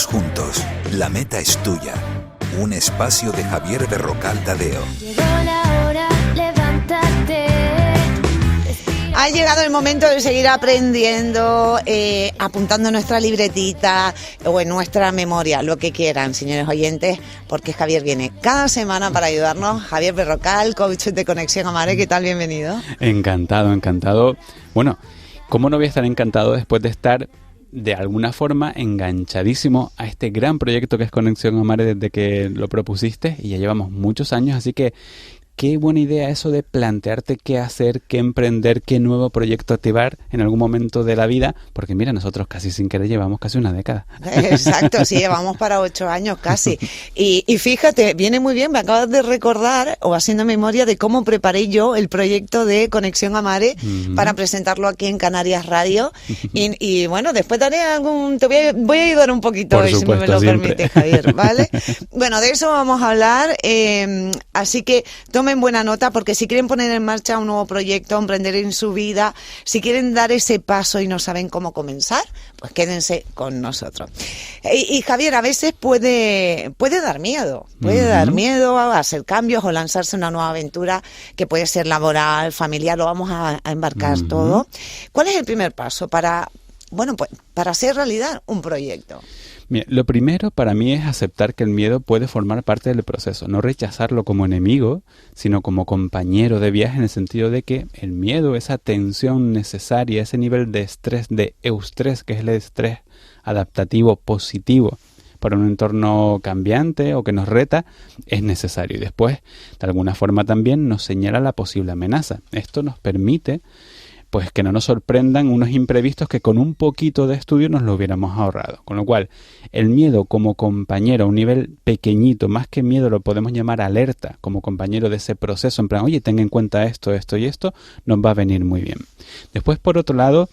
Vamos juntos. La meta es tuya. Un espacio de Javier Berrocal Tadeo. Llegó la hora, levántate. Ha llegado el momento de seguir aprendiendo, apuntando en nuestra libretita o en nuestra memoria, lo que quieran, señores oyentes, porque Javier viene cada semana para ayudarnos. Javier Berrocal, coach de Conexión Amare, ¿qué tal? Bienvenido. Encantado, encantado. Bueno, ¿cómo no voy a estar encantado después de estar de alguna forma enganchadísimo a este gran proyecto que es Conexión Amare desde que lo propusiste? Y ya llevamos muchos años, así que qué buena idea eso de plantearte qué hacer, qué emprender, qué nuevo proyecto activar en algún momento de la vida, porque mira, nosotros casi sin querer llevamos casi una década. Exacto, sí, llevamos para 8 años casi. Y fíjate, viene muy bien, me acabas de recordar, o haciendo memoria, de cómo preparé yo el proyecto de Conexión Amare para presentarlo aquí en Canarias Radio. Y bueno, después daré voy a ayudar un poquito, Por hoy, supuesto, si me lo siempre. permite, Javier, ¿vale? Bueno, de eso vamos a hablar, así que tomen buena nota, porque si quieren poner en marcha un nuevo proyecto, emprender en su vida, si quieren dar ese paso y no saben cómo comenzar, pues quédense con nosotros. Y Javier, a veces puede dar miedo, dar miedo a hacer cambios o lanzarse en una nueva aventura que puede ser laboral, familiar, lo vamos a embarcar todo. ¿Cuál es el primer paso para hacer realidad un proyecto? Mira, lo primero para mí es aceptar que el miedo puede formar parte del proceso, no rechazarlo como enemigo, sino como compañero de viaje, en el sentido de que el miedo, esa tensión necesaria, ese nivel de estrés, de eustrés, que es el estrés adaptativo positivo para un entorno cambiante o que nos reta, es necesario. Y después, de alguna forma también nos señala la posible amenaza. Esto nos permite pues que no nos sorprendan unos imprevistos que con un poquito de estudio nos lo hubiéramos ahorrado. Con lo cual, el miedo como compañero a un nivel pequeñito, más que miedo lo podemos llamar alerta, como compañero de ese proceso, en plan, oye, ten en cuenta esto, esto y esto, nos va a venir muy bien. Después, por otro lado,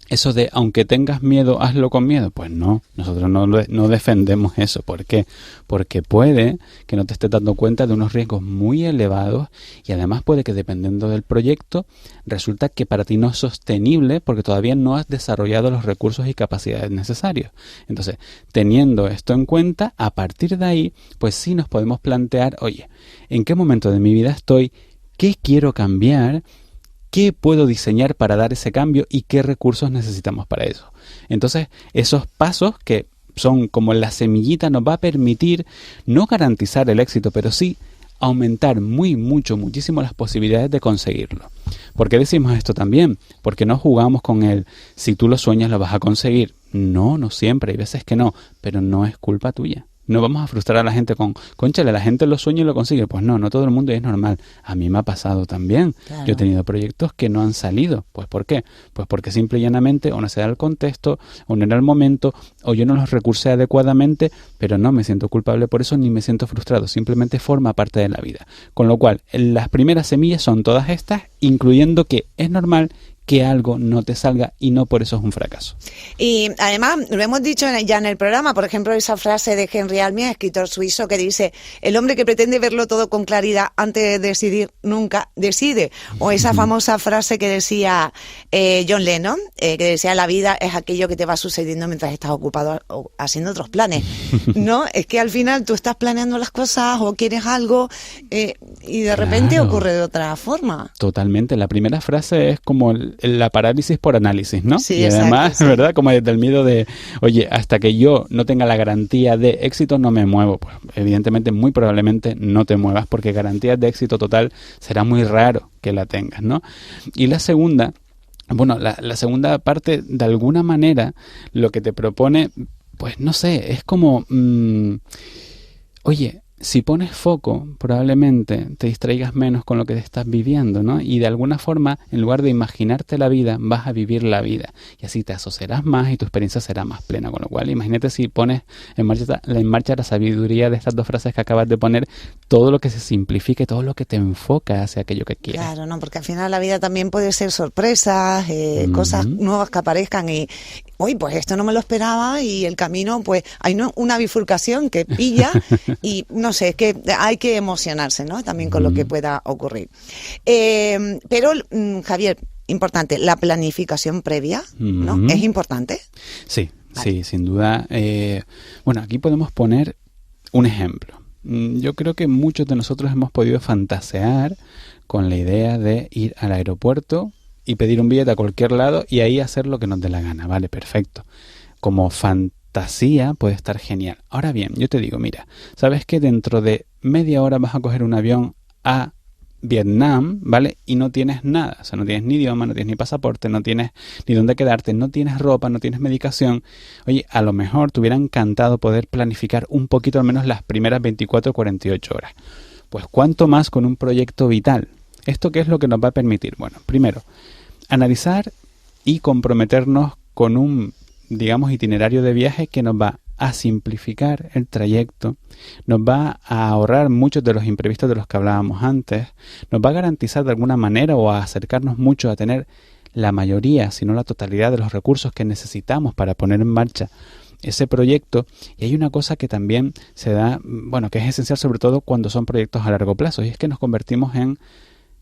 eso de, aunque tengas miedo, hazlo con miedo. Pues no, nosotros no defendemos eso. ¿Por qué? Porque puede que no te estés dando cuenta de unos riesgos muy elevados y además puede que, dependiendo del proyecto, resulta que para ti no es sostenible porque todavía no has desarrollado los recursos y capacidades necesarios. Entonces, teniendo esto en cuenta, a partir de ahí, pues sí nos podemos plantear, oye, ¿en qué momento de mi vida estoy? ¿Qué quiero cambiar? ¿Qué puedo diseñar para dar ese cambio y qué recursos necesitamos para eso? Entonces, esos pasos que son como la semillita nos va a permitir no garantizar el éxito, pero sí aumentar muchísimo las posibilidades de conseguirlo. ¿Por qué decimos esto también? Porque no jugamos con el si tú lo sueñas lo vas a conseguir. No siempre, hay veces que no, pero no es culpa tuya. No vamos a frustrar a la gente cónchale, la gente lo sueña y lo consigue. Pues no todo el mundo es normal. A mí me ha pasado también. Claro. Yo he tenido proyectos que no han salido. ¿Pues por qué? Pues porque simple y llanamente o no se da el contexto, o no era el momento, o yo no los recursé adecuadamente, pero no me siento culpable por eso ni me siento frustrado. Simplemente forma parte de la vida. Con lo cual, las primeras semillas son todas estas, incluyendo que es normal que algo no te salga y no por eso es un fracaso. Y además, lo hemos dicho ya en el programa, por ejemplo, esa frase de Henry Almi, escritor suizo, que dice, el hombre que pretende verlo todo con claridad antes de decidir nunca decide. O esa famosa frase que decía John Lennon, que decía, la vida es aquello que te va sucediendo mientras estás ocupado haciendo otros planes. No, es que al final tú estás planeando las cosas o quieres algo y de repente ocurre de otra forma. Totalmente. La primera frase es como la parálisis por análisis, ¿no? Sí, y además, exacto, sí. ¿verdad? Como desde el miedo de, oye, hasta que yo no tenga la garantía de éxito no me muevo. Pues evidentemente, muy probablemente no te muevas porque garantías de éxito total será muy raro que la tengas, ¿no? Y la segunda, la segunda parte, de alguna manera, lo que te propone, pues no sé, es como, oye, si pones foco, probablemente te distraigas menos con lo que estás viviendo, ¿no? Y de alguna forma, en lugar de imaginarte la vida, vas a vivir la vida. Y así te asociarás más y tu experiencia será más plena. Con lo cual, imagínate si pones en marcha la sabiduría de estas dos frases que acabas de poner, todo lo que se simplifique, todo lo que te enfoca hacia aquello que quieres. Claro, ¿no? Porque al final la vida también puede ser sorpresas, cosas nuevas que aparezcan y, uy, pues esto no me lo esperaba y el camino, pues hay una bifurcación que pilla y no sé, es que hay que emocionarse, ¿no? También con lo que pueda ocurrir. Pero, Javier, importante, la planificación previa, ¿no? ¿Es importante? Sí, Vale. Sí, sin duda. Bueno, aquí podemos poner un ejemplo. Yo creo que muchos de nosotros hemos podido fantasear con la idea de ir al aeropuerto y pedir un billete a cualquier lado y ahí hacer lo que nos dé la gana. Vale, perfecto. Como fantasía puede estar genial. Ahora bien, yo te digo, mira, ¿sabes que dentro de media hora vas a coger un avión a Vietnam, ¿vale? Y no tienes nada, o sea, no tienes ni idioma, no tienes ni pasaporte, no tienes ni dónde quedarte, no tienes ropa, no tienes medicación. Oye, a lo mejor te hubiera encantado poder planificar un poquito al menos las primeras 24 o 48 horas. Pues cuánto más con un proyecto vital. ¿Esto qué es lo que nos va a permitir? Bueno, primero, analizar y comprometernos con un, digamos, itinerario de viaje que nos va a simplificar el trayecto, nos va a ahorrar muchos de los imprevistos de los que hablábamos antes, nos va a garantizar de alguna manera o a acercarnos mucho a tener la mayoría, si no la totalidad de los recursos que necesitamos para poner en marcha ese proyecto. Y hay una cosa que también se da, bueno, que es esencial sobre todo cuando son proyectos a largo plazo, y es que nos convertimos en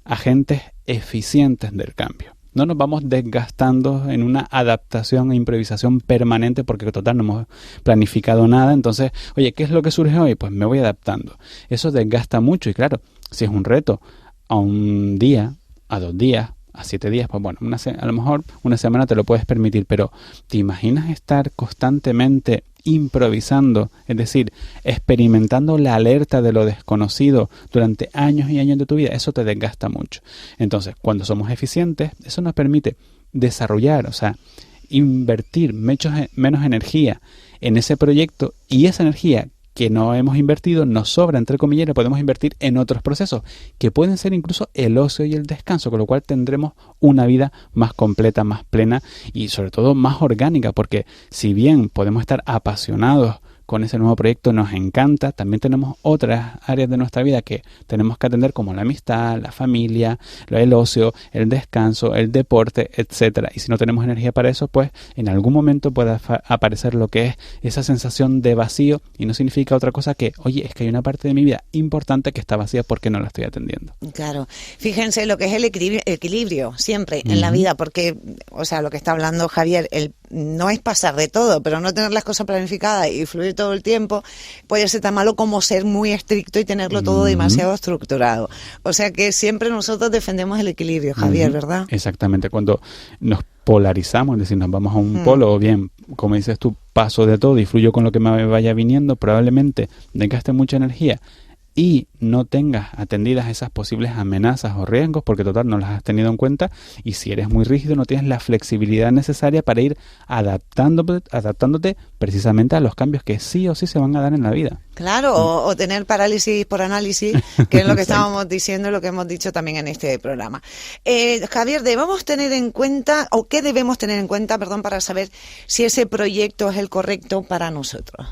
agentes eficientes del cambio. No nos vamos desgastando en una adaptación e improvisación permanente porque total no hemos planificado nada. Entonces, oye, ¿qué es lo que surge hoy? Pues me voy adaptando. Eso desgasta mucho y claro, si es un reto a un día, a 2 días, a 7 días, pues bueno, a lo mejor una semana te lo puedes permitir, pero ¿te imaginas estar constantemente improvisando, es decir, experimentando la alerta de lo desconocido durante años y años de tu vida? Eso te desgasta mucho. Entonces, cuando somos eficientes, eso nos permite desarrollar, o sea, invertir menos energía en ese proyecto, y esa energía que no hemos invertido nos sobra, entre comillas, y la podemos invertir en otros procesos, que pueden ser incluso el ocio y el descanso, con lo cual tendremos una vida más completa, más plena y sobre todo más orgánica, porque si bien podemos estar apasionados con ese nuevo proyecto, nos encanta, también tenemos otras áreas de nuestra vida que tenemos que atender, como la amistad, la familia, el ocio, el descanso, el deporte, etcétera. Y si no tenemos energía para eso, pues en algún momento puede aparecer lo que es esa sensación de vacío, y no significa otra cosa que, oye, es que hay una parte de mi vida importante que está vacía porque no la estoy atendiendo. Claro. Fíjense lo que es el equilibrio siempre en la vida, porque, o sea, lo que está hablando Javier, no es pasar de todo, pero no tener las cosas planificadas y fluir todo el tiempo puede ser tan malo como ser muy estricto y tenerlo todo demasiado estructurado. O sea que siempre nosotros defendemos el equilibrio, Javier, ¿verdad? Exactamente. Cuando nos polarizamos, es decir, nos vamos a un polo, o bien, como dices tú, paso de todo y fluyo con lo que me vaya viniendo, probablemente desgaste mucha energía y no tengas atendidas esas posibles amenazas o riesgos, porque total no las has tenido en cuenta, y si eres muy rígido no tienes la flexibilidad necesaria para ir adaptándote precisamente a los cambios que sí o sí se van a dar en la vida. Claro, o tener parálisis por análisis, que es lo que estábamos diciendo y lo que hemos dicho también en este programa. Javier, ¿debemos tener en cuenta, o qué debemos tener en cuenta, para saber si ese proyecto es el correcto para nosotros?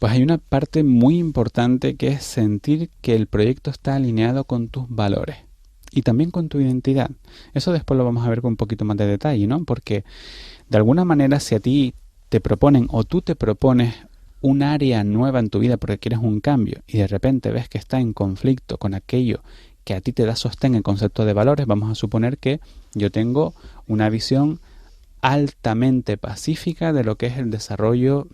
Pues hay una parte muy importante que es sentir que el proyecto está alineado con tus valores y también con tu identidad. Eso después lo vamos a ver con un poquito más de detalle, ¿no? Porque de alguna manera, si a ti te proponen o tú te propones un área nueva en tu vida porque quieres un cambio y de repente ves que está en conflicto con aquello que a ti te da sostén en concepto de valores, vamos a suponer que yo tengo una visión altamente pacífica de lo que es el desarrollo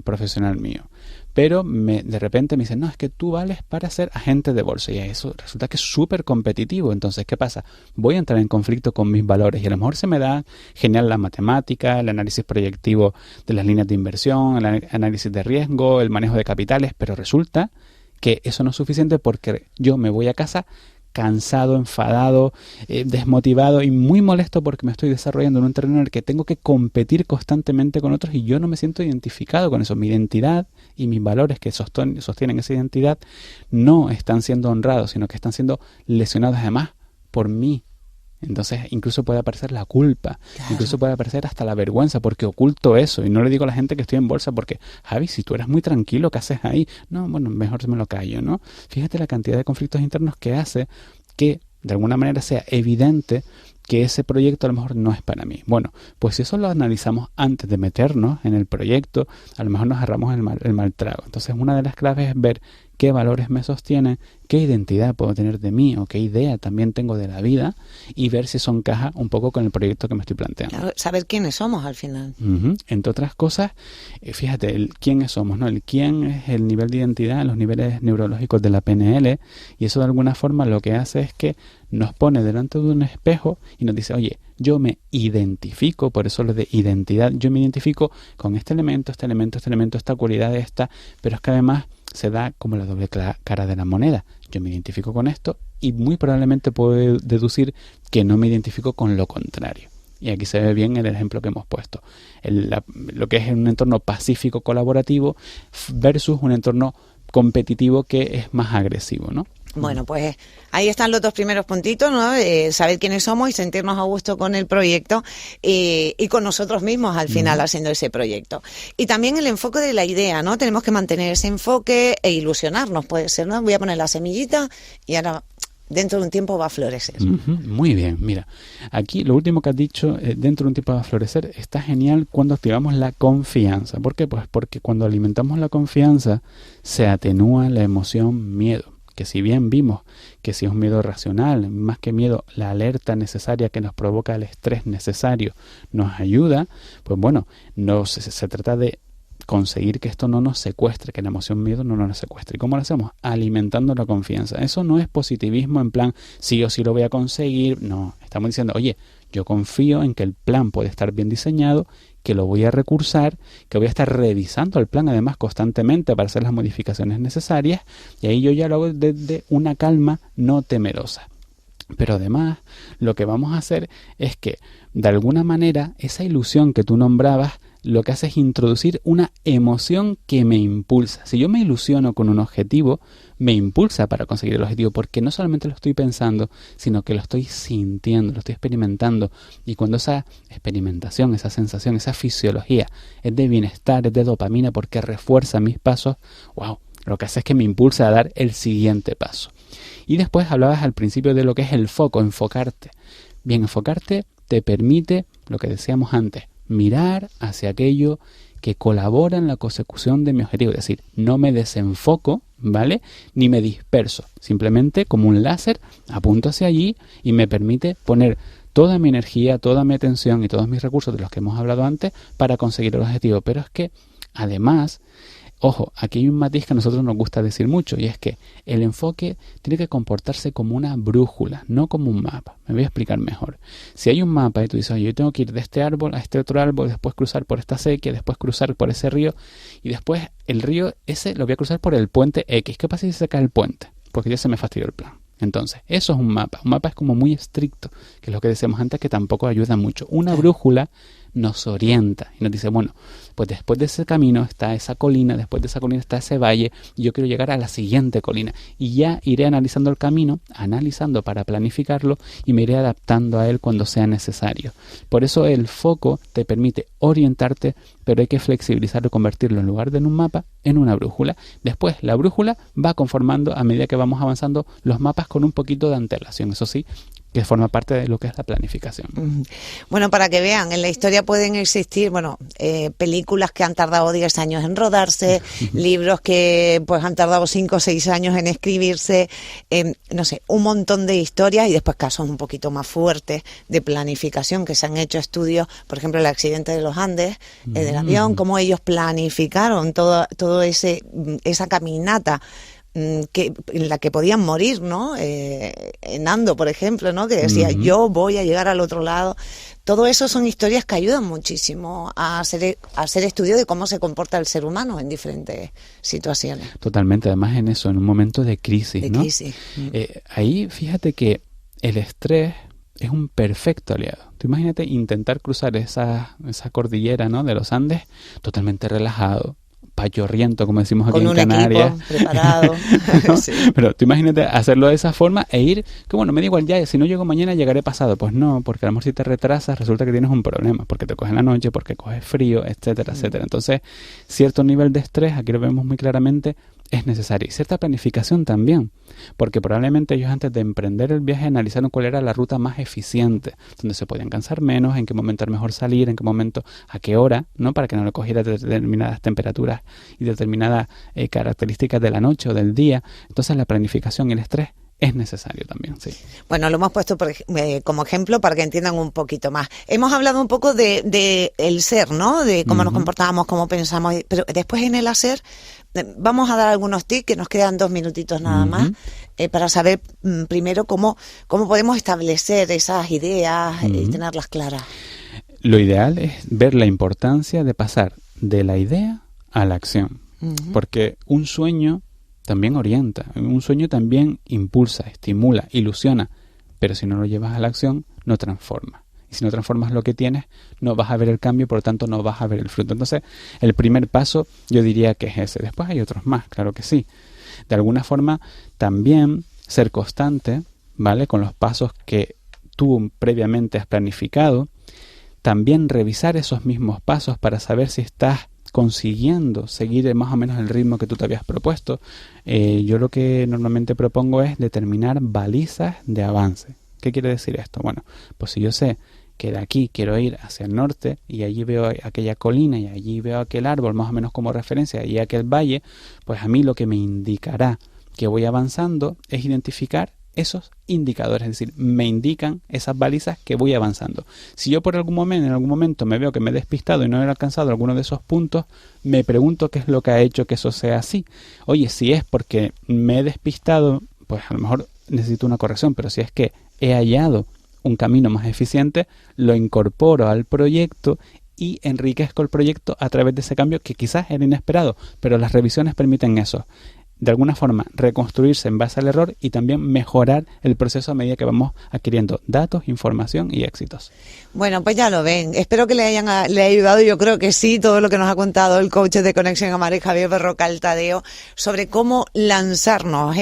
profesional mío. Pero de repente me dicen, no, es que tú vales para ser agente de bolsa. Y eso resulta que es súper competitivo. Entonces, ¿qué pasa? Voy a entrar en conflicto con mis valores. Y a lo mejor se me da genial la matemática, el análisis proyectivo de las líneas de inversión, el análisis de riesgo, el manejo de capitales. Pero resulta que eso no es suficiente porque yo me voy a casa cansado, enfadado, desmotivado y muy molesto porque me estoy desarrollando en un terreno en el que tengo que competir constantemente con otros y yo no me siento identificado con eso. Mi identidad y mis valores que sostienen esa identidad no están siendo honrados, sino que están siendo lesionados además por mí. Entonces incluso puede aparecer la culpa, claro. Incluso puede aparecer hasta la vergüenza porque oculto eso y no le digo a la gente que estoy en bolsa porque, Javi, si tú eres muy tranquilo, ¿qué haces ahí? No, bueno, mejor me lo callo, ¿no? Fíjate la cantidad de conflictos internos que hace que de alguna manera sea evidente que ese proyecto a lo mejor no es para mí. Bueno, pues si eso lo analizamos antes de meternos en el proyecto, a lo mejor nos agarramos el mal trago. Entonces una de las claves es ver qué valores me sostienen, qué identidad puedo tener de mí o qué idea también tengo de la vida y ver si eso encaja un poco con el proyecto que me estoy planteando. Claro, saber quiénes somos al final. Entre otras cosas, fíjate, el quiénes somos, ¿no? El quién es el nivel de identidad, los niveles neurológicos de la PNL, y eso de alguna forma lo que hace es que nos pone delante de un espejo y nos dice, oye, yo me identifico, por eso lo de identidad, yo me identifico con este elemento, esta cualidad, pero es que además se da como la doble cara de la moneda. Yo me identifico con esto y muy probablemente puedo deducir que no me identifico con lo contrario. Y aquí se ve bien el ejemplo que hemos puesto. Lo que es un entorno pacífico colaborativo versus un entorno competitivo que es más agresivo, ¿no? Bueno, pues ahí están los dos primeros puntitos, ¿no? Saber quiénes somos y sentirnos a gusto con el proyecto y con nosotros mismos al final haciendo ese proyecto. Y también el enfoque de la idea, ¿no? Tenemos que mantener ese enfoque e ilusionarnos, puede ser, ¿no? Voy a poner la semillita y ahora dentro de un tiempo va a florecer. Muy bien, mira, aquí lo último que has dicho, dentro de un tiempo va a florecer, está genial cuando activamos la confianza. ¿Por qué? Pues porque cuando alimentamos la confianza se atenúa la emoción miedo. Que si bien vimos que si es un miedo racional, más que miedo, la alerta necesaria que nos provoca el estrés necesario nos ayuda, pues bueno, se trata de conseguir que esto no nos secuestre, que la emoción miedo no nos secuestre. ¿Y cómo lo hacemos? Alimentando la confianza. Eso no es positivismo en plan, sí o sí lo voy a conseguir. No, estamos diciendo, oye, yo confío en que el plan puede estar bien diseñado, que lo voy a recursar, que voy a estar revisando el plan además constantemente para hacer las modificaciones necesarias, y ahí yo ya lo hago desde una calma no temerosa. Pero además lo que vamos a hacer es que de alguna manera esa ilusión que tú nombrabas lo que hace es introducir una emoción que me impulsa. Si yo me ilusiono con un objetivo, me impulsa para conseguir el objetivo, porque no solamente lo estoy pensando, sino que lo estoy sintiendo, lo estoy experimentando. Y cuando esa experimentación, esa sensación, esa fisiología es de bienestar, es de dopamina, porque refuerza mis pasos, wow, lo que hace es que me impulsa a dar el siguiente paso. Y después hablabas al principio de lo que es el foco, enfocarte. Bien, enfocarte te permite, lo que decíamos antes, mirar hacia aquello que colabora en la consecución de mi objetivo. Es decir, no me desenfoco, ¿vale? Ni me disperso. Simplemente, como un láser, apunto hacia allí y me permite poner toda mi energía, toda mi atención y todos mis recursos de los que hemos hablado antes para conseguir el objetivo. Pero es que, además, ojo, aquí hay un matiz que a nosotros nos gusta decir mucho, y es que el enfoque tiene que comportarse como una brújula, no como un mapa. Me voy a explicar mejor. Si hay un mapa y tú dices, oye, yo tengo que ir de este árbol a este otro árbol, después cruzar por esta sequía, después cruzar por ese río, y después el río ese lo voy a cruzar por el puente X. ¿Qué pasa si se cae el puente? Porque ya se me fastidió el plan. Entonces, eso es un mapa. Un mapa es como muy estricto, que es lo que decíamos antes, que tampoco ayuda mucho. Una brújula nos orienta y nos dice, bueno, pues después de ese camino está esa colina, después de esa colina está ese valle, y yo quiero llegar a la siguiente colina. Y ya iré analizando el camino, analizando para planificarlo, y me iré adaptando a él cuando sea necesario. Por eso el foco te permite orientarte, pero hay que flexibilizarlo y convertirlo en lugar de en un mapa, en una brújula. Después la brújula va conformando a medida que vamos avanzando los mapas con un poquito de antelación, eso sí, que forma parte de lo que es la planificación. Bueno, para que vean, en la historia pueden existir, películas que han tardado 10 años en rodarse, libros que pues han tardado 5 o 6 años en escribirse, un montón de historias, y después casos un poquito más fuertes de planificación, que se han hecho estudios, por ejemplo, el accidente de los Andes, del avión, cómo ellos planificaron todo esa caminata en la que podían morir, ¿no? Nando, por ejemplo, ¿no? Que decía, yo voy a llegar al otro lado. Todo eso son historias que ayudan muchísimo a hacer estudio de cómo se comporta el ser humano en diferentes situaciones. Totalmente, además en eso, en un momento de crisis, de ¿no? Crisis. Ahí fíjate que el estrés es un perfecto aliado. Tú imagínate intentar cruzar esa cordillera, ¿no? de los Andes totalmente relajado, pachorriento, como decimos aquí en Canarias. Con un equipo preparado. ¿No? Sí. Pero tú imagínate hacerlo de esa forma e ir, que bueno, me da igual ya, si no llego mañana llegaré pasado. Pues no, porque a lo mejor si te retrasas resulta que tienes un problema, porque te coges la noche, porque coges frío, etcétera, etcétera. Entonces, cierto nivel de estrés, aquí lo vemos muy claramente, es necesaria y cierta planificación también, porque probablemente ellos antes de emprender el viaje analizaron cuál era la ruta más eficiente, donde se podían cansar menos, en qué momento era mejor salir, en qué momento, a qué hora, ¿no? Para que no le cogiera determinadas temperaturas y determinadas características de la noche o del día. Entonces la planificación y el estrés es necesario también, sí. Bueno, lo hemos puesto como ejemplo para que entiendan un poquito más. Hemos hablado un poco de el ser, ¿no? De cómo nos comportamos, cómo pensamos, pero después en el hacer vamos a dar algunos tips, que nos quedan 2 minutitos nada más, para saber primero cómo podemos establecer esas ideas y tenerlas claras. Lo ideal es ver la importancia de pasar de la idea a la acción, porque un sueño también orienta, un sueño también impulsa, estimula, ilusiona, pero si no lo llevas a la acción, no transforma. Y si no transformas lo que tienes, no vas a ver el cambio, por lo tanto no vas a ver el fruto. Entonces, el primer paso yo diría que es ese. Después hay otros más, claro que sí. De alguna forma, también ser constante, ¿vale? Con los pasos que tú previamente has planificado. También revisar esos mismos pasos para saber si estás consiguiendo seguir más o menos el ritmo que tú te habías propuesto. Yo lo que normalmente propongo es determinar balizas de avance. ¿Qué quiere decir esto? Bueno, pues si yo sé que de aquí quiero ir hacia el norte y allí veo aquella colina y allí veo aquel árbol más o menos como referencia y aquel valle, pues a mí lo que me indicará que voy avanzando es identificar esos indicadores, es decir, me indican esas balizas que voy avanzando. Si yo en algún momento me veo que me he despistado y no he alcanzado alguno de esos puntos, me pregunto qué es lo que ha hecho que eso sea así. Oye, si es porque me he despistado, pues a lo mejor necesito una corrección, pero si es que he hallado un camino más eficiente, lo incorporo al proyecto y enriquezco el proyecto a través de ese cambio que quizás era inesperado, pero las revisiones permiten eso. De alguna forma reconstruirse en base al error y también mejorar el proceso a medida que vamos adquiriendo datos, información y éxitos. Bueno, pues ya lo ven. Espero que le haya ayudado, yo creo que sí, todo lo que nos ha contado el coach de Conexión a Mare, Javier Berrocal Tadeo, sobre cómo lanzarnos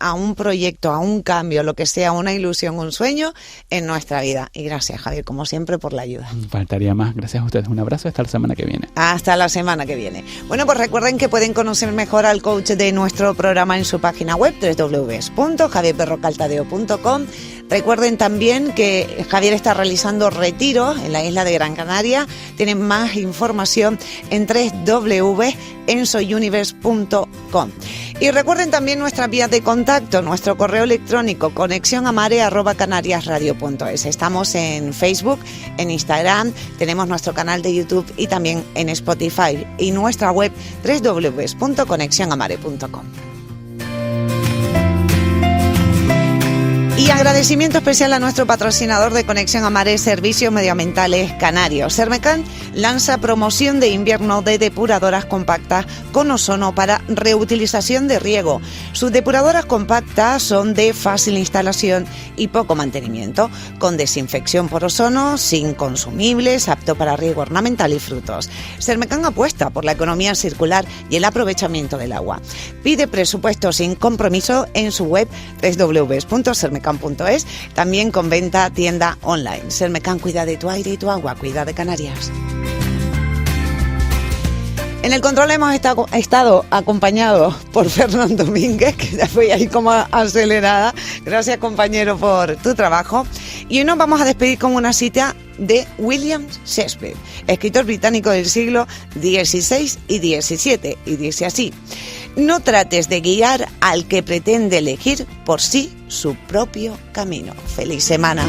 a un proyecto, a un cambio, lo que sea, una ilusión, un sueño en nuestra vida. Y gracias, Javier, como siempre, por la ayuda. Faltaría más. Gracias a ustedes. Un abrazo. Hasta la semana que viene. Hasta la semana que viene. Bueno, pues recuerden que pueden conocer mejor al coach de nuestro programa en su página web www.javierberrocaltadeo.com. Recuerden también que Javier está realizando retiros en la isla de Gran Canaria. Tienen más información en www.ensoyuniverse.com. Y recuerden también nuestras vías de contacto, nuestro correo electrónico conexionamare@canariasradio.es. Estamos en Facebook, en Instagram, tenemos nuestro canal de YouTube y también en Spotify y nuestra web www.conexionamare.com. Y agradecimiento especial a nuestro patrocinador de Conexión a Mare, Servicios Medioambientales Canarios. Sermecan lanza promoción de invierno de depuradoras compactas con ozono para reutilización de riego. Sus depuradoras compactas son de fácil instalación y poco mantenimiento, con desinfección por ozono, sin consumibles, apto para riego ornamental y frutos. Sermecan apuesta por la economía circular y el aprovechamiento del agua. Pide presupuesto sin compromiso en su web www.sermecan.es, también con venta tienda online. Sermecan, cuida de tu aire y tu agua, cuida de Canarias. En el control hemos estado acompañados por Fernando Domínguez, que ya fui ahí como acelerada. Gracias, compañero, por tu trabajo. Y hoy nos vamos a despedir con una cita de William Shakespeare, escritor británico del siglo XVI y XVII, y dice así: no trates de guiar al que pretende elegir por sí su propio camino. ¡Feliz semana!